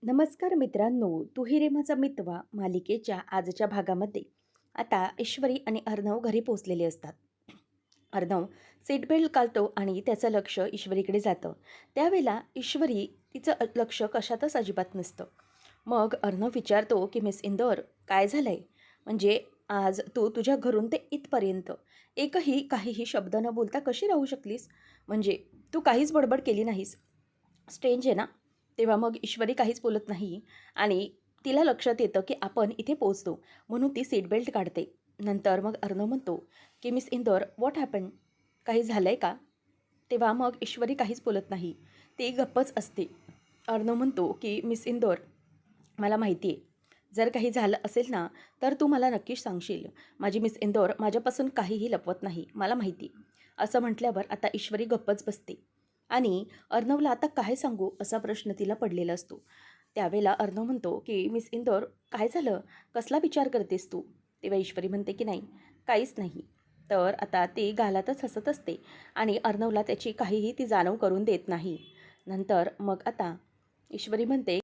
नमस्कार मित्रांनो, तू रे माझा मितवा मालिकेच्या आजच्या भागामध्ये आता ईश्वरी आणि अर्णव घरी पोचलेले असतात. अर्णव सीट बेल्ट घालतो आणि त्याचं लक्ष ईश्वरीकडे जातं. त्यावेळेला ईश्वरी तिचं लक्ष कशातच अजिबात नसतं. मग अर्णव विचारतो की मिस इंदौर, काय झालंय? म्हणजे आज तू तुझ्या घरून ते इथपर्यंत एकही काहीही शब्द न बोलता कशी राहू शकलीस? म्हणजे तू काहीच बडबड केली नाहीस. स्ट्रेंज आहे ना? तेव्हा मग ईश्वरी काहीच बोलत नाही आणि तिला लक्षात येतं की आपण इथे पोहोचतो, म्हणून ती सीट बेल्ट काढते. नंतर मग अर्णव म्हणतो की मिस इंदौर, व्हॉट हॅपन? काही झालंय का? तेव्हा मग ईश्वरी काहीच बोलत नाही. ती गप्पच असते. अर्णव म्हणतो की मिस इंदौर, मला माहिती आहे, जर काही झालं असेल ना, तर तू मला नक्कीच सांगशील. माझी मिस इंदौर माझ्यापासून काहीही लपवत नाही, मला माहिती. असं म्हटल्यावर आता ईश्वरी गप्पच बसते आणि अर्णवला आता काय सांगू असा प्रश्न तिला पडलेला असतो. त्यावेळेला अर्णव म्हणतो की मिस इंदौर, काय झालं? कसला विचार करतेस तू? तेव्हा ईश्वरी म्हणते की नाही, काहीच नाही. तर आता ती गालातच हसत असते आणि अर्णवला त्याची काहीही ती जाणीव करून देत नाही. नंतर मग आता ईश्वरी म्हणते,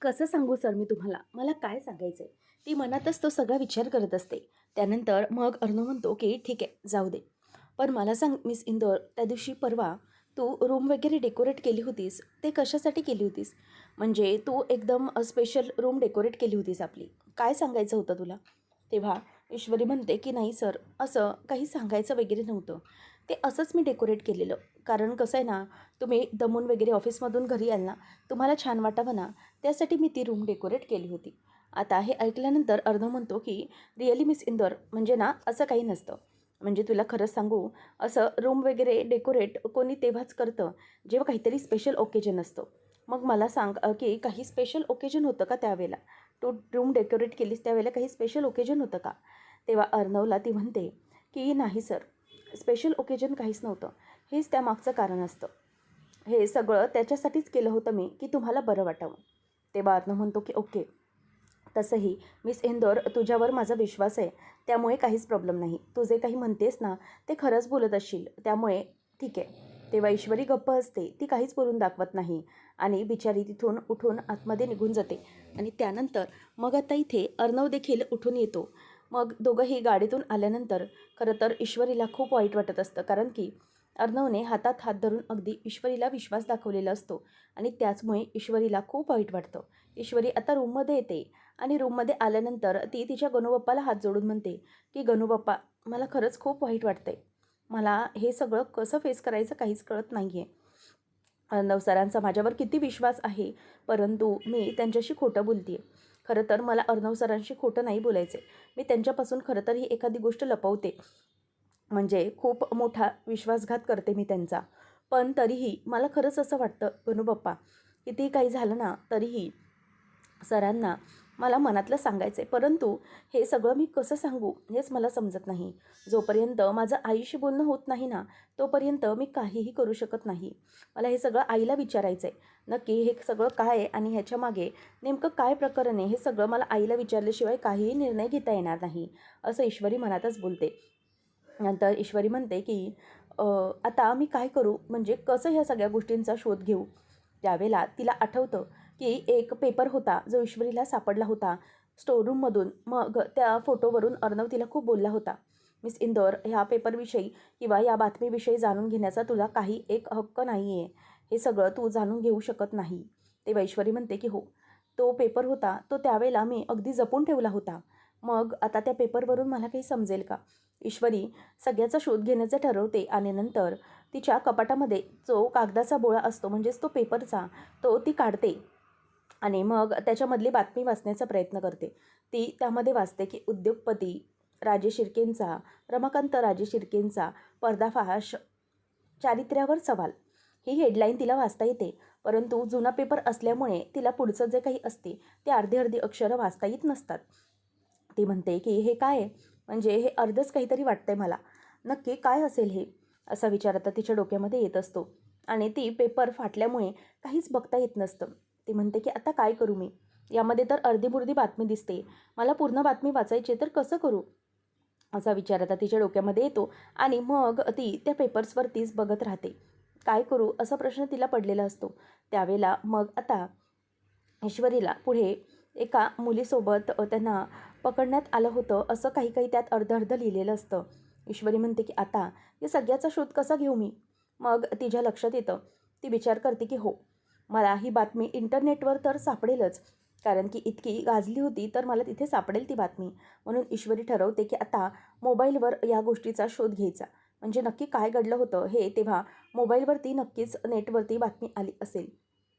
कसं सांगू सर मी तुम्हाला? मला काय सांगायचं आहे? ती मनातच तो सगळा विचार करत असते. त्यानंतर मग अर्णव म्हणतो की ठीक आहे, जाऊ दे. पण मला सांग मिस इंदौर, त्या दिवशी परवा तू रूम वगैरे डेकोरेट केली होतीस, ते कशासाठी केली होतीस? म्हणजे तू एकदम स्पेशल रूम डेकोरेट केली होतीस आपली. काय सांगायचं होतं तुला? तेव्हा ईश्वरी म्हणते की नाही सर, असं काही सांगायचं वगैरे नव्हतं. ते असंच मी डेकोरेट केलेलं. कारण कसं आहे ना, तुम्ही दमून वगैरे ऑफिसमधून घरी याल ना, तुम्हाला छान वाटावं ना, त्यासाठी मी ती रूम डेकोरेट केली होती. आता हे ऐकल्यानंतर अर्णव म्हणतो की रिअली मिस इंदौर, म्हणजे ना असं काही नसतं. म्हणजे तुला खरंच सांगू, असं रूम वगैरे डेकोरेट कोणी तेव्हाच करतं जेव्हा काहीतरी स्पेशल ओकेजन असतं. मग मला सांग की काही स्पेशल ओकेजन होतं का त्यावेळेला? तू रूम डेकोरेट केलीस त्यावेळेला काही स्पेशल ओकेजन होतं का? तेव्हा अर्णवला ती म्हणते की नाही सर, स्पेशल ओकेजन काहीच नव्हतं. हेच त्यामागचं कारण असतं. हे सगळं त्याच्यासाठीच केलं होतं मी की तुम्हाला बरं वाटावं. तेव्हा अर्णव म्हणतो की ओके, तसंही मिस इंदौर, तुझ्यावर माझा विश्वास आहे, त्यामुळे काहीच प्रॉब्लेम नाही. तू जे काही म्हणतेस ना, ते खरंच बोलत असशील, त्यामुळे ठीक आहे. तेव्हा ईश्वरी गप्प असते. ती काहीच बोलून दाखवत नाही आणि बिचारी तिथून उठून आतमध्ये निघून जाते. आणि त्यानंतर मग आता इथे अर्णव देखील उठून येतो. मग दोघंही गाडीतून आल्यानंतर खरं तर ईश्वरीला खूप वाईट वाटत असतं, कारण की अर्णवने हातात हात धरून अगदी ईश्वरीला विश्वास दाखवलेला असतो आणि त्याचमुळे ईश्वरीला खूप वाईट वाटतं. ईश्वरी आता रूममध्ये येते आणि रूममध्ये आल्यानंतर ती तिच्या गणूबाप्पाला हात जोडून म्हणते की गणूबाप्पा, मला खरंच खूप वाईट वाटतंय. मला हे सगळं कसं फेस करायचं काहीच कळत नाही आहे. अर्णव सरांचा माझ्यावर किती विश्वास आहे, परंतु मी त्यांच्याशी खोटं बोलते आहे. खरं तर मला अर्णव सरांशी खोटं नाही बोलायचं आहे. मी त्यांच्यापासून खरं तर ही एखादी गोष्ट लपवते. म्हणजे खूप मोठा विश्वासघात करते मी त्यांचा. पण तरीही मला खरंच असं वाटतं गणूबाप्पा, कितीही काही झालं ना, तरीही सरांना मला मनातलं सांगायचं आहे. परंतु हे सगळं मी कसं सांगू हेच मला समजत नाही. जोपर्यंत माझं आईशी बोलणं होत नाही ना, तोपर्यंत मी काहीही करू शकत नाही. मला हे सगळं आईला विचारायचं आहे. नक्की हे सगळं काय आहे आणि ह्याच्यामागे नेमकं काय प्रकरण आहे, हे सगळं मला आईला विचारल्याशिवाय काहीही निर्णय घेता येणार नाही, असं ईश्वरी मनातच बोलते. नंतर ईश्वरी म्हणते की आता मी काय करू, म्हणजे कसं ह्या सगळ्या गोष्टींचा शोध घेऊ? त्यावेळेला तिला आठवतं की एक पेपर होता जो ईश्वरीला सापडला होता स्टोअरूममधून. मग त्या फोटोवरून अर्णव तिला खूप बोलला होता, मिस इंदौर, ह्या पेपरविषयी किंवा या बातमीविषयी जाणून घेण्याचा तुला काही एक हक्क नाही आहे. हे सगळं तू जाणून घेऊ शकत नाही. तेव्हा ईश्वरी म्हणते की हो, तो पेपर होता तो त्यावेळेला मी अगदी जपून ठेवला होता. मग आता त्या पेपरवरून मला काही समजेल का? ईश्वरी सगळ्याचा शोध घेण्याचं ठरवते आणि नंतर तिच्या कपाटामध्ये जो कागदाचा बोळा असतो, म्हणजेच तो पेपरचा, तो ती काढते आणि मग त्याच्यामधली बातमी वाचण्याचा प्रयत्न करते. ती त्यामध्ये वाचते की उद्योगपती राजेश शिर्केंचा, रमाकांत राजेश शिर्केंचा पर्दाफाश, चारित्र्यावर सवाल. ही हेडलाईन तिला वाचता येते, परंतु जुना पेपर असल्यामुळे तिला पुढचं जे काही असते ते अर्धी अर्धी अक्षरं वाचता येत नसतात. ती म्हणते की हे काय आहे? म्हणजे हे अर्धच काहीतरी वाटतंय मला. नक्की काय असेल हे? असा विचार आता तिच्या डोक्यामध्ये येत असतो आणि ती पेपर फाटल्यामुळे काहीच बघता येत नसतं. ती म्हणते की आता काय करू मी? यामध्ये तर अर्धी-बुर्धी बातमी दिसते. मला पूर्ण बातमी वाचायची तर कसं करू? असा विचार आता तिच्या डोक्यामध्ये येतो आणि मग ती त्या पेपर्सवरतीच बघत राहते. काय करू? असा प्रश्न तिला पडलेला असतो. त्यावेळेला मग आता ईश्वरीला पुढे एका मुलीसोबत त्यांना पकडण्यात आलं होतं असं काही काही त्यात अर्धं लिहिलेलं असतं. ईश्वरी म्हणते की आता या सगळ्याचा शोध कसा घेऊ मी? मग तिच्या लक्षात येतं. ती विचार करते की हो, मला ही बातमी इंटरनेटवर तर सापडेलच, कारण की इतकी गाजली होती तर मला तिथे सापडेल ती बातमी. म्हणून ईश्वरी ठरवते की आता मोबाईलवर या गोष्टीचा शोध घ्यायचा. म्हणजे नक्की काय घडलं होतं हे तेव्हा मोबाईलवरती नक्कीच नेटवरती बातमी आली असेल.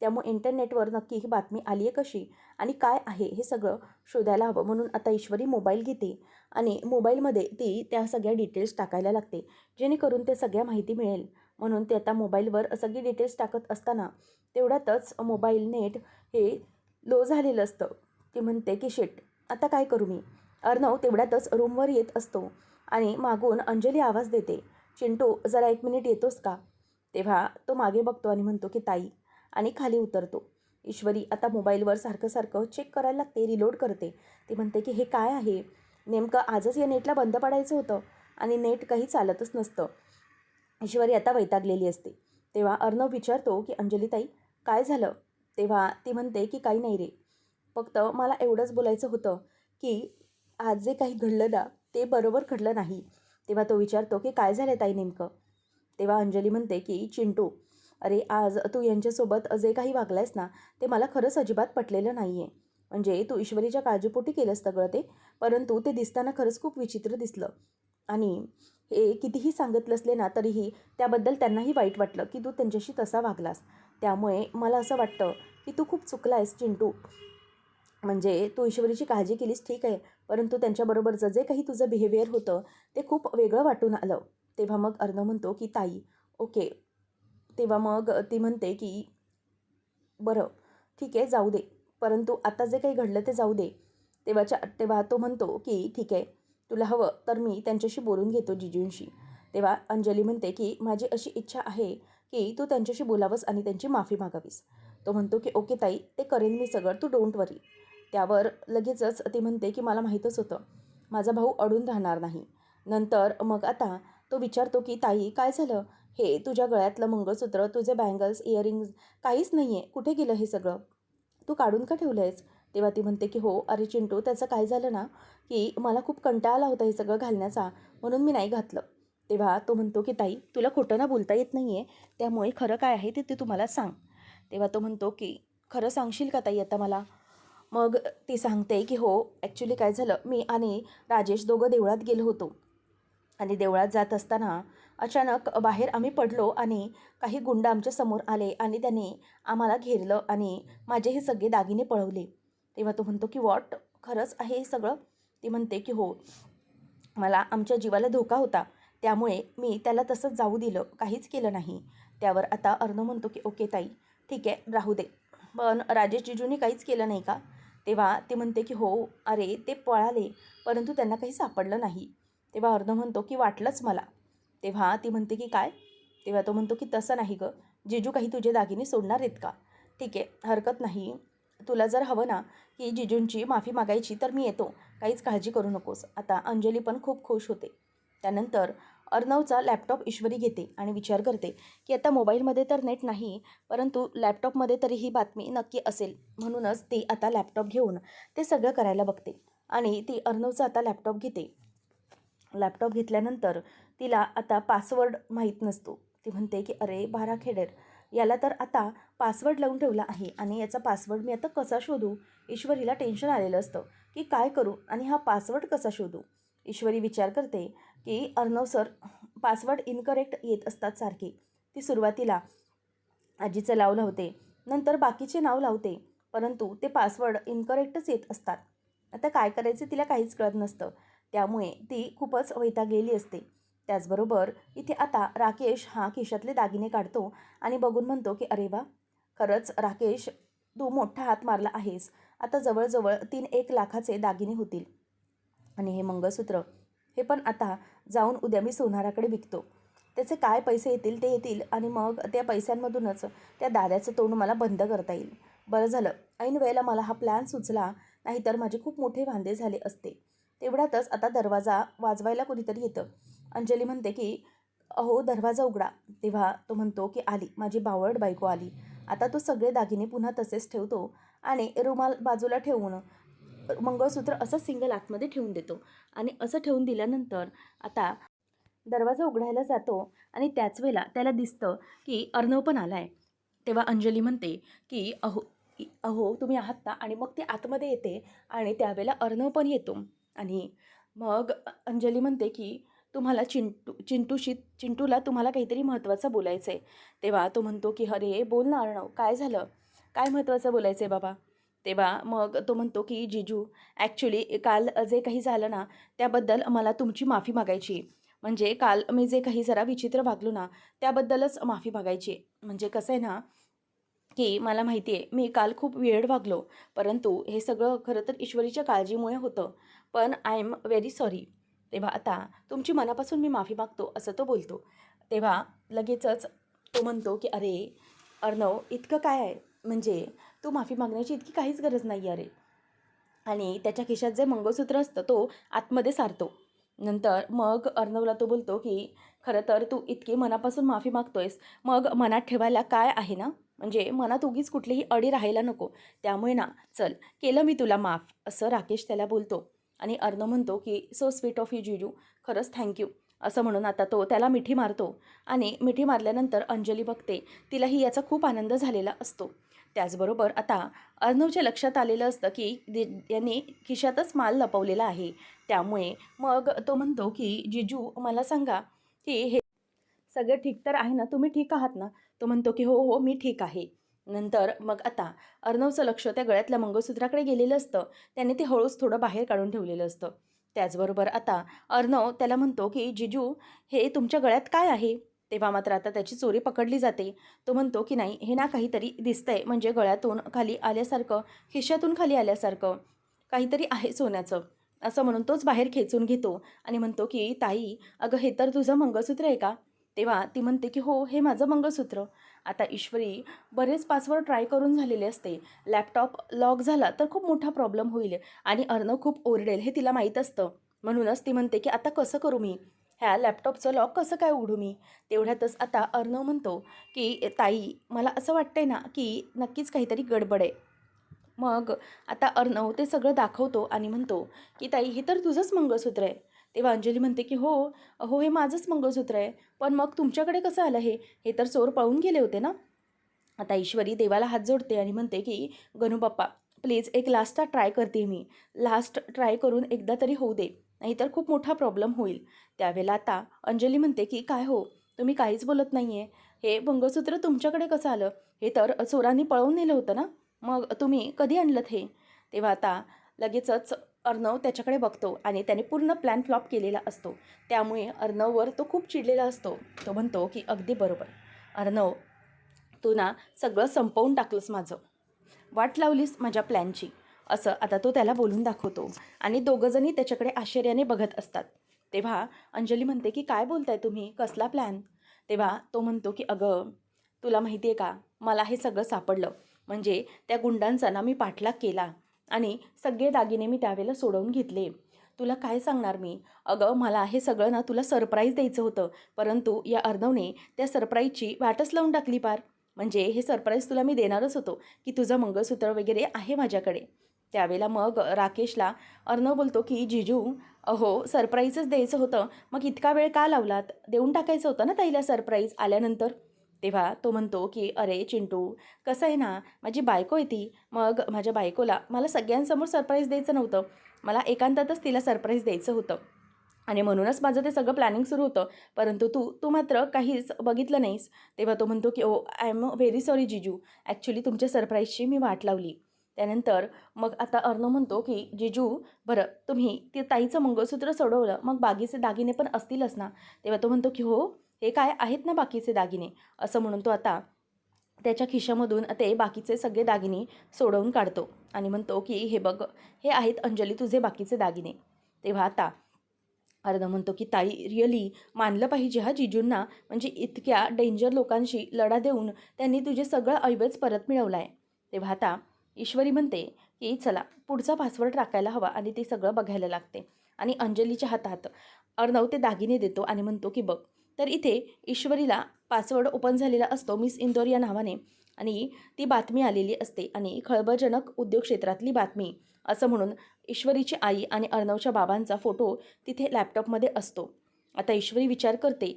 त्यामुळे इंटरनेटवर नक्की ही बातमी आली आहे कशी आणि काय आहे हे सगळं शोधायला हवं. म्हणून आता ईश्वरी मोबाईल घेते आणि मोबाईलमध्ये ती त्या सगळ्या डिटेल्स टाकायला लागते, जेणेकरून ते सगळ्या माहिती मिळेल. म्हणून ते आता मोबाईलवर सगळी डिटेल्स टाकत असताना तेवढ्यातच मोबाईल नेट हे लो झालेलं असतं. ती म्हणते की शिट, आता काय करू मी? अर्णव तेवढ्यातच रूमवर येत असतो आणि मागून अंजली आवाज देते, चिंटू जरा 1 मिनिट येतोस का? तेव्हा तो मागे बघतो आणि म्हणतो की ताई, आणि खाली उतरतो. ईश्वरी आता मोबाईलवर सारखं सारखं चेक करायला लागते, रिलोड करते. ती म्हणते की हे काय आहे? नेमकं आजच या नेटला बंद पडायचं होतं आणि नेट काही चालतच नसतं. ईश्वरी आता वैतागलेली असते. तेव्हा अर्णव विचारतो की अंजलीताई काय झालं? तेव्हा ती म्हणते की काही नाही रे, फक्त मला एवढंच बोलायचं होतं की आज जे काही घडलं ना ते बरोबर घडलं नाही. तेव्हा तो विचारतो की काय झालं ताई नेमकं? तेव्हा अंजली म्हणते की चिंटू, अरे आज तू यांच्यासोबत जे काही वागलायस ना ते मला खरंच अजिबात पटलेलं नाही आहे. म्हणजे तू ईश्वरीच्या काळजीपोटी केलंस सगळं ते, परंतु ते दिसताना खरंच खूप विचित्र दिसलं. आणि हे कितीही सांगत नसले ना तरीही त्याबद्दल त्यांनाही वाईट वाटलं की तू त्यांच्याशी तसा वागलास. त्यामुळे मला असं वाटतं की तू खूप चुकला आहेस चिंटू. म्हणजे तू ईश्वरीची काळजी केलीस ठीक आहे, परंतु त्यांच्याबरोबरचं जे काही तुझं बिहेवियर होतं ते खूप वेगळं वाटून आलं. तेव्हा मग अर्णव म्हणतो की ताई ओके. तेव्हा मग ती म्हणते की बरं ठीक आहे जाऊ दे, परंतु आता जे काही घडलं ते जाऊ दे. तेव्हा तो म्हणतो की ठीक आहे, तुला हवं तर मी त्यांच्याशी बोलून घेतो जिजूंशी. तेव्हा अंजली म्हणते की माझी अशी इच्छा आहे की तू त्यांच्याशी बोलावंस आणि त्यांची माफी मागावीस. तो म्हणतो की ओके ताई, ते करेन मी सगळं, तू डोंट वरी. त्यावर लगेचच ती म्हणते की मला माहीतच होतं माझा भाऊ अडून राहणार नाही. नंतर मग आता तो विचारतो की ताई काय झालं? हे तुझ्या गळ्यातलं मंगळसूत्र, तुझे बँगल्स, इयरिंग्ज काहीच नाही आहे. कुठे गेलं हे सगळं? तू काढून का ठेवलं आहेस? तेव्हा ती म्हणते की हो, अरे चिंटू त्याचं काय झालं ना, की मला खूप कंटाळा आला होता हे सगळं घालण्याचा, म्हणून मी नाही घातलं. तेव्हा तो म्हणतो की ताई तुला खोटं ना बोलता येत नाही आहे, त्यामुळे खरं काय आहे ते ते तू मला सांग. तेव्हा तो म्हणतो की खरं सांगशील का ताई आता मला? मग ती सांगते की हो, ॲक्च्युली काय झालं, मी आणि राजेश दोघं देवळात गेलो होतो आणि देवळात जात असताना अचानक बाहेर आम्ही पडलो आणि काही गुंड आमच्या समोर आले आणि त्यांनी आम्हाला घेरलं आणि माझे हे सगळे दागिने पळवले. तेव्हा तो म्हणतो की व्हॉट? खरंच आहे हे सगळं? ती म्हणते की हो, मला आमच्या जीवाला धोका होता, त्यामुळे मी त्याला तसंच जाऊ दिलं, काहीच केलं नाही. त्यावर आता अर्णव म्हणतो की ओके ताई, ठीक आहे राहू दे, पण राजेश जिजूंनी काहीच केलं नाही का? तेव्हा ती म्हणते की हो, अरे ते पळाले, परंतु त्यांना काही सापडलं नाही. तेव्हा अर्णव म्हणतो की वाटलंच मला. तेव्हा ती म्हणते की काय? तेव्हा तो म्हणतो की तसं नाही गं, जिजू काही तुझे दागिने सोडणार आहेत का? ठीक आहे, हरकत नाही. तुला जर हवं ना की जिजूंची माफी मागायची तर मी येतो, काहीच काळजी करू नकोस. आता अंजली पण खूप खुश होते. त्यानंतर अर्णवचा लॅपटॉप ईश्वरी घेते आणि विचार करते की आता मोबाईलमध्ये तर नेट नाही, परंतु लॅपटॉपमध्ये तरी ही बातमी नक्की असेल. म्हणूनच ती आता लॅपटॉप घेऊन ते सगळं करायला बघते आणि ती अर्णवचा आता लॅपटॉप घेते. लॅपटॉप घेतल्यानंतर तिला आता पासवर्ड माहीत नसतो. ती म्हणते की अरे बारा खेडेर, याला तर आता पासवर्ड लावून ठेवला आहे आणि याचा पासवर्ड मी आता कसा शोधू? ईश्वरीला टेन्शन आलेलं असतं की काय करू आणि हा पासवर्ड कसा शोधू? ईश्वरी विचार करते की अर्णव सर पासवर्ड इनकरेक्ट येत असतात सारखे. ती सुरुवातीला आजीचं नाव लावते, नंतर बाकीचे नाव लावते, परंतु ते पासवर्ड इनकरेक्टच येत असतात. आता काय करायचे तिला काहीच कळत नसतं. त्यामुळे ती खूपच वैतागलेली असते. त्याचबरोबर इथे आता राकेश हा खिशातले दागिने काढतो आणि बघून म्हणतो की अरे वा, खरंच राकेश, तू मोठा हात मारला आहेस. आता जवळजवळ 3-1 लाखाचे दागिने होतील आणि हे मंगळसूत्र हे पण आता जाऊन उद्या मी सोनाराकडे विकतो. त्याचे काय पैसे येतील ते येतील आणि मग त्या पैशांमधूनच त्या दाद्याचं तोंड मला बंद करता येईल. बरं झालं ऐन वेळेला मला हा प्लॅन सुचला, नाहीतर माझे खूप मोठे वांदे झाले असते. तेवढ्यातच आता दरवाजा वाजवायला कोणीतरी येतं. अंजली म्हणते की अहो दरवाजा उघडा. तेव्हा तो म्हणतो की आली, माझी बावळट बायको आली. आता तो सगळे दागिने पुन्हा तसेच ठेवतो आणि रुमाल बाजूला ठेवून मंगळसूत्र असं सिंगल आतमध्ये ठेवून देतो. आणि असं ठेवून दिल्यानंतर आता दरवाजा उघडायला जातो आणि त्याच वेळेला त्याला दिसतं की अर्णव पण आला आहे. तेव्हा अंजली म्हणते की अहो तुम्ही आहात ना, आणि मग ती आतमध्ये येते आणि त्यावेळेला अर्णव पण येतो. आणि मग अंजली म्हणते की तुम्हाला चिंटूला तुम्हाला काहीतरी महत्त्वाचं बोलायचं आहे. तेव्हा तो म्हणतो की अरे बोल ना अर्णव, काय झालं, काय महत्त्वाचं बोलायचं आहे बाबा. तेव्हा मग तो म्हणतो की जिजू, ॲक्च्युली काल जे काही झालं ना, त्याबद्दल मला तुमची माफी मागायची आहे. म्हणजे काल मी जे काही जरा विचित्र वागलो ना, त्याबद्दलच माफी मागायची आहे. म्हणजे कसं आहे ना, की मला माहिती आहे मी काल खूप वेड वागलो, परंतु हे सगळं खरं तर ईश्वरीच्या काळजीमुळे होतं. पण आय एम व्हेरी सॉरी. तेव्हा आता तुमची मनापासून मी माफी मागतो, असं तो बोलतो. तेव्हा लगेचच तो म्हणतो की अरे अर्णव, इतकं काय आहे, म्हणजे तू माफी मागण्याची इतकी काहीच गरज नाही आहे रे. आणि त्याच्या खिशात जे मंगळसूत्र असतं तो आतमध्ये सारतो. नंतर मग अर्णवला तो बोलतो की खरं तर तू इतकी मनापासून माफी मागतोयस, मग मनात ठेवायला काय आहे ना, म्हणजे मनात उगीच कुठलीही अडी राहायला नको. त्यामुळे ना, चल केलं मी तुला माफ, असं राकेश त्याला बोलतो. आणि अर्णव म्हणतो की सो स्वीट ऑफ यू जीजू, खरंच थँक्यू, असं म्हणून आता तो त्याला मिठी मारतो. आणि मिठी मारल्यानंतर अंजली बघते, तिलाही याचा खूप आनंद झालेला असतो. त्याचबरोबर आता अर्णवच्या लक्षात आलेलं असतं की यांनी खिशातच माल लपवलेला आहे. त्यामुळे मग तो म्हणतो की जिजू मला सांगा की हे सगळं ठीक तर आहे ना, तुम्ही ठीक आहात ना. तो म्हणतो की हो हो मी ठीक आहे. नंतर मग आता अर्णवचं लक्ष त्या गळ्यातल्या मंगळसूत्राकडे गेलेलं असतं. त्याने ते हळूच थोडं बाहेर काढून ठेवलेलं असतं. त्याचबरोबर आता अर्णव त्याला म्हणतो की जिजू, हे तुमच्या गळ्यात काय आहे. तेव्हा मात्र आता त्याची चोरी पकडली जाते. तो म्हणतो की नाही, हे ना काहीतरी दिसतंय, म्हणजे गळ्यातून खाली आल्यासारखं, खिशातून खाली आल्यासारखं काहीतरी आहे सोन्याचं, असं म्हणून तोच बाहेर खेचून घेतो. आणि म्हणतो की ताई, अगं हे तर तुझं मंगळसूत्र आहे का. तेव्हा ती म्हणते की हो, हे माझं मंगळसूत्र. आता ईश्वरी बरेच पासवर्ड ट्राय करून झालेले असते. लॅपटॉप लॉक झाला तर खूप मोठा प्रॉब्लेम होईल आणि अर्णव खूप ओरडेल हे तिला माहीत असतं. म्हणूनच ती म्हणते की आता कसं करू मी, ह्या लॅपटॉपचं लॉक कसं काय उघडू मी. तेवढ्यातच आता अर्णव म्हणतो की ताई, मला असं वाटतंय ना की नक्कीच काहीतरी गडबड आहे. मग आता अर्णव ते सगळं दाखवतो आणि म्हणतो की ताई, हे तर तुझंच मंगळसूत्र आहे. तेव्हा अंजली म्हणते की हो हो, हे माझंच मंगळसूत्र आहे, पण मग तुमच्याकडे कसं आलं हे, हे तर चोर पळून गेले होते ना. आता ईश्वरी देवाला हात जोडते आणि म्हणते की गणू बाप्पा, प्लीज एक लास्टचा ट्राय करते मी, लास्ट ट्राय करून एकदा तरी होऊ दे, नाहीतर खूप मोठा प्रॉब्लेम होईल. त्यावेळेला आता अंजली म्हणते की काय हो, तुम्ही काहीच बोलत नाही आहे, हे मंगळसूत्र तुमच्याकडे कसं आलं, हे तर चोरांनी पळवून नेलं होतं ना, मग तुम्ही कधी आणलं हे. तेव्हा आता लगेचच अर्णव त्याच्याकडे बघतो आणि त्याने पूर्ण प्लॅन फ्लॉप केलेला असतो. त्यामुळे अर्णववर तो खूप चिडलेला असतो. तो म्हणतो की अगदी बरोबर अर्णव, तू ना सगळं संपवून टाकलंस माझं, वाट लावलीस माझ्या प्लॅनची, असं आता तो त्याला बोलून दाखवतो. आणि दोघंजणी त्याच्याकडे आश्चर्याने बघत असतात. तेव्हा अंजली म्हणते की काय बोलताय तुम्ही, कसला प्लॅन. तेव्हा तो म्हणतो की अगं, तुला माहिती आहे का, मला हे सगळं सापडलं, म्हणजे त्या गुंडांचा ना मी पाठलाग केला आणि सगळे दागिने मी त्यावेळेला सोडवून घेतले. तुला काय सांगणार मी. अगं, मला हे सगळं ना तुला सरप्राईज द्यायचं होतं, परंतु या अर्णवने त्या सरप्राईजची वाटच लावून टाकली पार. म्हणजे हे सरप्राईज तुला मी देणारच होतो की तुझं मंगळसूत्र वगैरे आहे माझ्याकडे. त्यावेळेला मग राकेशला अर्णव बोलतो की जिजू, अहो सरप्राईजच द्यायचं होतं, मग इतका वेळ का लावलात, देऊन टाकायचं होतं ना ताईला सरप्राईज आल्यानंतर. तेव्हा तो म्हणतो की अरे चिंटू, कसं आहे ना, माझी बायको आहे ती, मग माझ्या बायकोला मला सगळ्यांसमोर सरप्राईज द्यायचं नव्हतं, मला एकांतातच तिला सरप्राईज द्यायचं होतं. आणि म्हणूनच माझं ते सगळं प्लॅनिंग सुरू होतं, परंतु तू तू मात्र काहीच बघितलं नाहीस. तेव्हा तो म्हणतो की oh I am very sorry जिजू, ॲक्च्युली तुमच्या सरप्राईजची मी वाट लावली. त्यानंतर मग आता अर्णव म्हणतो की जिजू, बरं तुम्ही ते ताईचं मंगळसूत्र सोडवलं, मग बाकीचे दागिने पण असतीलच ना. तेव्हा तो म्हणतो की हो, हे काय आहेत ना बाकीचे दागिने, असं म्हणून तो आता त्याच्या खिशामधून ते बाकीचे सगळे दागिने सोडवून काढतो. आणि म्हणतो की हे बघ, हे आहेत अंजली तुझे बाकीचे दागिने. तेव्हा आता अर्णव म्हणतो की ताई, रिअली मानलं पाहिजे हा जिजूंना, म्हणजे इतक्या डेंजर लोकांशी लढा देऊन त्यांनी तुझे सगळं ऐवज परत मिळवला आहे. तेव्हा आता ईश्वरी म्हणते की चला पुढचा पासवर्ड टाकायला हवा, आणि ते सगळं बघायला लागते. आणि अंजलीच्या हातात अर्णव ते दागिने देतो आणि म्हणतो की बघ. तर इथे ईश्वरीला पासवर्ड ओपन झालेला असतो मिस इंदोर या नावाने. आणि ती बातमी आलेली असते आणि खळबळजनक उद्योग क्षेत्रातली बातमी असं म्हणून ईश्वरीची आई आणि अर्णवच्या बाबांचा फोटो तिथे लॅपटॉपमध्ये असतो. आता ईश्वरी विचार करते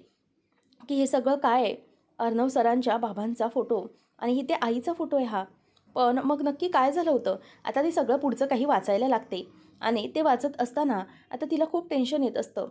की हे सगळं काय आहे? अर्णव सरांच्या बाबांचा फोटो आणि इथे आईचा फोटो आहे हा. पण मग नक्की काय झालं होतं? आता ते सगळं पुढचं काही वाचायला लागते आणि ते वाचत असताना आता तिला खूप टेन्शन येत असतं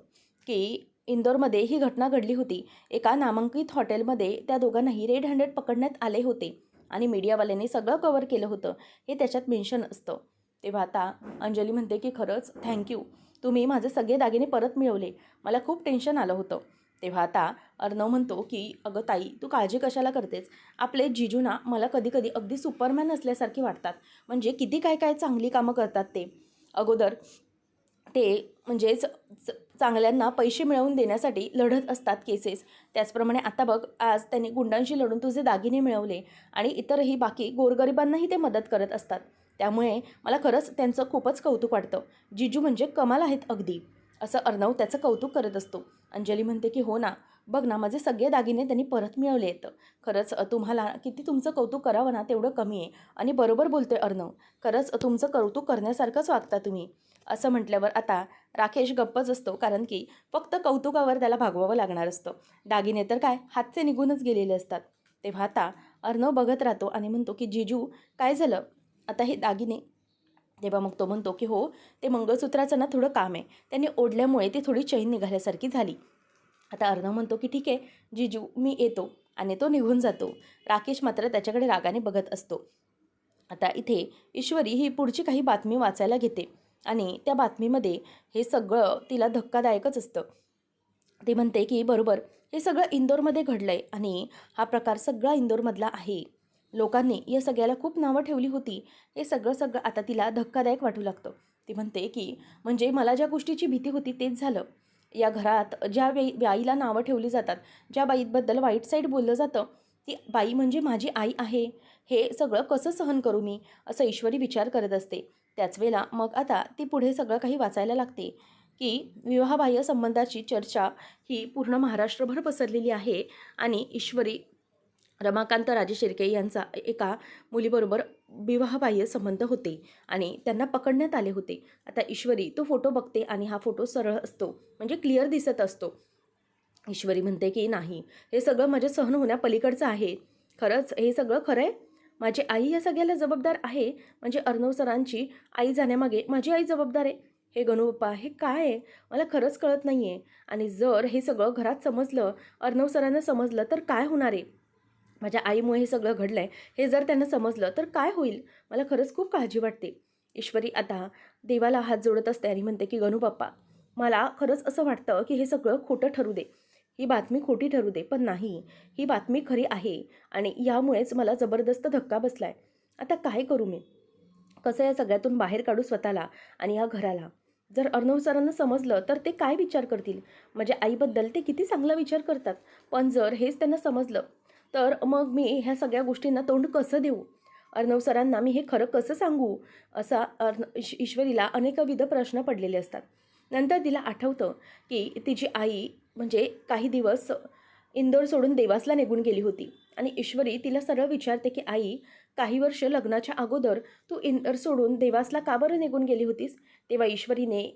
की इंदोरमध्ये ही घटना घडली होती. एका नामांकित हॉटेलमध्ये त्या दोघांनाही रेड हँडेड पकडण्यात आले होते आणि मीडियावाल्यांनी सगळं कव्हर केलं होतं हे त्याच्यात मेन्शन असतं. तेव्हा आता अंजली म्हणते की खरंच थँक्यू. तुम्ही माझे सगळे दागिने परत मिळवले. मला खूप टेन्शन आलं होतं. तेव्हा आता अर्णव म्हणतो की अगं ताई, तू काळजी कशाला करतेस? आपले जिजू ना मला कधी-कधी अगदी सुपरमॅन असल्यासारखे वाटतात. म्हणजे किती काय-काय चांगली कामं करतात ते. अगोदर ते म्हणजेच चांगल्यांना पैसे मिळवून देण्यासाठी लढत असतात केसेस. त्याचप्रमाणे आता बघ, आज त्यांनी गुंडांशी लढून तुझे दागिने मिळवले आणि इतरही बाकी गोरगरिबांनाही ते मदत करत असतात. त्यामुळे मला खरंच त्यांचं खूपच कौतुक वाटतं. जिजू म्हणजे कमाल आहेत अगदी, असं अर्णव त्याचं कौतुक करत असतो. अंजली म्हणते की हो ना, बघ ना माझे सगळे दागिने त्यांनी परत मिळवले आहेत. खरंच तुम्हाला किती तुमचं कौतुक करावं ना तेवढं कमी आहे. आणि बरोबर बोलतोय अर्णव. खरंच तुमचं कौतुक करण्यासारखंच वागता तुम्ही. असं म्हटल्यावर आता राकेश गप्पच असतो, कारण की फक्त कौतुकावर त्याला भागवावं लागणार असतं. दागिने तर काय हातचे निघूनच गेलेले असतात. तेव्हा आता अर्णव बघत राहतो आणि म्हणतो की जिजू काय झालं? आता हे दागिने. तेव्हा मग तो म्हणतो की हो, ते मंगळसूत्राचं ना थोडं काम आहे. त्यांनी ओढल्यामुळे ती थोडी चैन निघाल्यासारखी झाली. आता अर्णव म्हणतो की ठीक आहे जिजू, मी येतो आणि तो निघून जातो. राकेश मात्र त्याच्याकडे रागाने बघत असतो. आता इथे ईश्वरी ही पुढची काही बातमी वाचायला घेते आणि त्या बातमीमध्ये हे सगळं तिला धक्कादायकच असतं. ती म्हणते की बरोबर हे सगळं इंदोरमध्ये घडलं आहे आणि हा प्रकार सगळा इंदोरमधला आहे. लोकांनी या सगळ्याला खूप नावं ठेवली होती. हे सगळं सगळं आता तिला धक्कादायक वाटू लागतं. ती म्हणते की म्हणजे मला ज्या गोष्टीची भीती होती तेच झालं. या घरात ज्या बाईला नावं ठेवली जातात, ज्या बाईबद्दल वाईट साईड बोललं जातं, ती बाई म्हणजे माझी आई आहे. हे सगळं कसं सहन करू मी? असं ईश्वरी विचार करत असते. त्याच वेळेला मग आता ती पुढे सगळं काही वाचायला लागते की विवाहबाह्य संबंधाची चर्चा ही पूर्ण महाराष्ट्रभर पसरलेली आहे आणि ईश्वरी रमाकांत राजे शिर्के यांचा एका मुलीबरोबर विवाहबाह्य संबंध होते आणि त्यांना पकडण्यात आले होते. आता ईश्वरी तो फोटो बघते आणि हा फोटो सरळ असतो, म्हणजे क्लिअर दिसत असतो. ईश्वरी म्हणते की नाही, हे सगळं माझ्या सहन होण्यापलीकडचं आहे. खरंच हे सगळं खरं आहे? माझी आई या सगळ्याला जबाबदार आहे? म्हणजे अर्णव सरांची आई जाण्यामागे माझी आई जबाबदार आहे? हे गणूबाप्पा, हे काय आहे? मला खरंच कळत नाही आहे. आणि जर हे सगळं घरात समजलं, अर्णव सरांना समजलं तर काय होणार आहे? माझ्या आईमुळे हे सगळं घडलं आहे, हे जर त्यांना समजलं तर काय होईल? मला खरंच खूप काळजी वाटते. ईश्वरी आता देवाला हात जोडत असते आणि म्हणते की गणूबाप्पा, मला खरंच असं वाटतं की हे सगळं खोटं ठरू दे. ही बातमी खोटी ठरू दे. पण नाही, ही बातमी खरी आहे आणि यामुळेच मला जबरदस्त धक्का बसला आहे. आता काय करू मी? कसं या सगळ्यातून बाहेर काढू स्वतःला आणि या घराला? जर अर्णव सरांना समजलं तर ते काय विचार करतील? माझ्या आईबद्दल ते किती चांगला विचार करतात. पण जर हेच त्यांना समजलं तर मग मी ह्या सगळ्या गोष्टींना तोंड कसं देऊ? अर्णव सरांना मी हे खरं कसं सांगू? असा ईश्वरीला अनेकविध प्रश्न पडलेले असतात. नंतर तिला आठवतं की तिची आई म्हणजे काही दिवस इंदोर सोडून देवासला निघून गेली होती आणि ईश्वरी तिला सरळ विचारते की आई, काही वर्ष लग्नाच्या अगोदर तू इंदोर सोडून देवासला का बरं निघून गेली होतीस? तेव्हा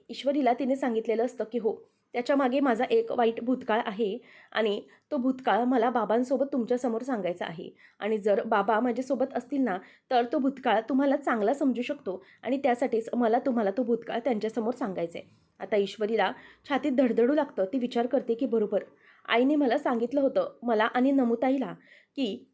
ईश्वरीला तिने सांगितलेलं असतं की हो, त्याच्यामागे माझा एक वाईट भूतकाळ आहे आणि तो भूतकाळ मला बाबांसोबत तुमच्यासमोर सांगायचा आहे. आणि जर बाबा माझ्यासोबत असतील ना, तर तो भूतकाळ तुम्हाला चांगला समजू शकतो आणि त्यासाठीच मला तुम्हाला तो भूतकाळ त्यांच्यासमोर सांगायचा आहे. आता ईश्वरीला छातीत धडधडू लागतं. ती विचार करते की बरोबर, आईने मला सांगितलं होतं, मला आणि नमुताईला, की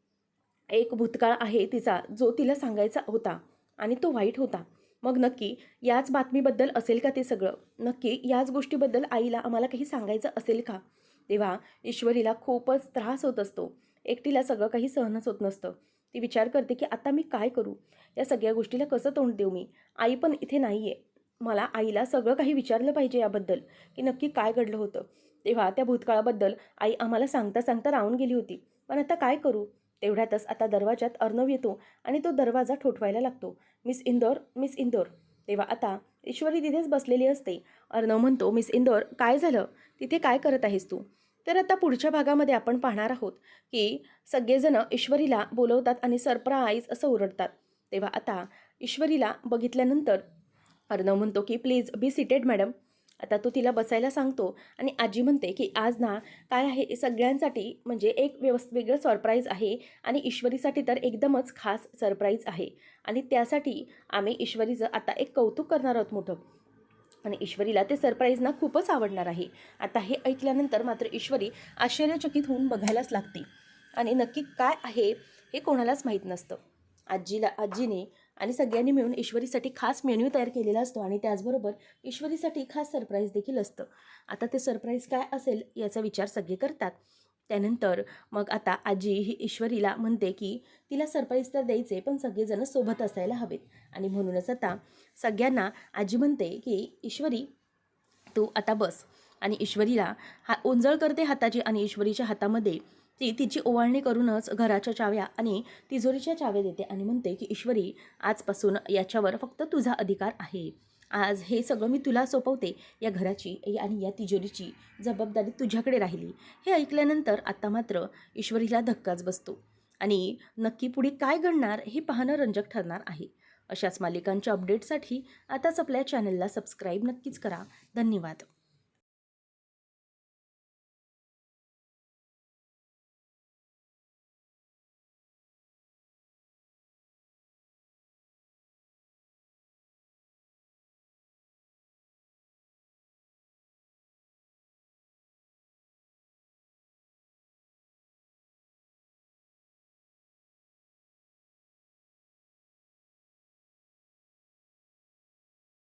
एक भूतकाळ आहे तिचा, जो तिला सांगायचा होता आणि तो वाईट होता. मग नक्की याच बातमीबद्दल असेल का ते सगळं? नक्की याच गोष्टीबद्दल आईला आम्हाला काही सांगायचं असेल का? तेव्हा ईश्वरीला खूपच त्रास होत असतो. एकटीला सगळं काही सहनच होत नसतं. ती विचार करते की आता मी काय करू? या सगळ्या गोष्टीला कसं तोंड देऊ मी? आई पण इथे नाही आहे. मला आईला सगळं काही विचारलं पाहिजे याबद्दल, की नक्की काय घडलं होतं. तेव्हा त्या भूतकाळाबद्दल आई आम्हाला सांगता सांगता राहून गेली होती. पण आता काय करू? तेवढ्यातच आता दरवाजात अर्णव येतो आणि तो दरवाजा ठोठवायला लागतो. Miss Indore, miss Indore. तेव्हा आता ईश्वरी तिथेच बसलेली असते. अर्णव म्हणतो, मिस इंदोर काय झालं? तिथे काय करत आहेस तू? तर आता पुढच्या भागामध्ये आपण पाहणार आहोत की सगळेजण ईश्वरीला बोलवतात आणि सरप्राईज असं ओरडतात. तेव्हा आता ईश्वरीला बघितल्यानंतर अर्णव म्हणतो की प्लीज बी सीटेड मॅडम. आता तो तिला बसायला सांगतो आणि आजी म्हणते की आज ना काय आहे सगळ्यांसाठी म्हणजे एक वेगळं सरप्राईज आहे आणि ईश्वरीसाठी तर एकदमच खास सरप्राईज आहे आणि त्यासाठी आम्ही ईश्वरीचं आता एक कौतुक करणार आहोत मोठं. आणि ईश्वरीला ते सरप्राईज ना खूपच आवडणार आहे. आता हे ऐकल्यानंतर मात्र ईश्वरी आश्चर्यचकित होऊन बघायलाच लागते आणि नक्की काय आहे हे कोणालाच माहीत नसतं. आजीने आणि सगळ्यांनी मिळून ईश्वरीसाठी खास मेन्यू तयार केलेला असतो आणि त्याचबरोबर ईश्वरीसाठी खास सरप्राईज देखील असतं. आता ते सरप्राईज काय असेल याचा विचार सगळे करतात. त्यानंतर मग आता आजी ही ईश्वरीला म्हणते की तिला सरप्राईज तर द्यायचे पण सगळेजण सोबत असायला हवेत आणि म्हणूनच आता सगळ्यांना आजी म्हणते की ईश्वरी तू आता बस आणि ईश्वरीला ओंजळ करते हाताची आणि ईश्वरीच्या हातामध्ये ती तिची ओवाळणी करूनच घराच्या चाव्या आणि तिजोरीच्या चाव्या देते आणि म्हणते की ईश्वरी आजपासून याच्यावर फक्त तुझा अधिकार आहे. आज हे सगळं मी तुला सोपवते. या घराची आणि या तिजोरीची जबाबदारी तुझ्याकडे राहिली. हे ऐकल्यानंतर आता मात्र ईश्वरीला धक्काच बसतो आणि नक्की पुढे काय घडणार हे पाहणं रंजक ठरणार आहे. अशाच मालिकांच्या अपडेटसाठी आताच आपल्या चॅनलला सबस्क्राईब नक्कीच करा. धन्यवाद.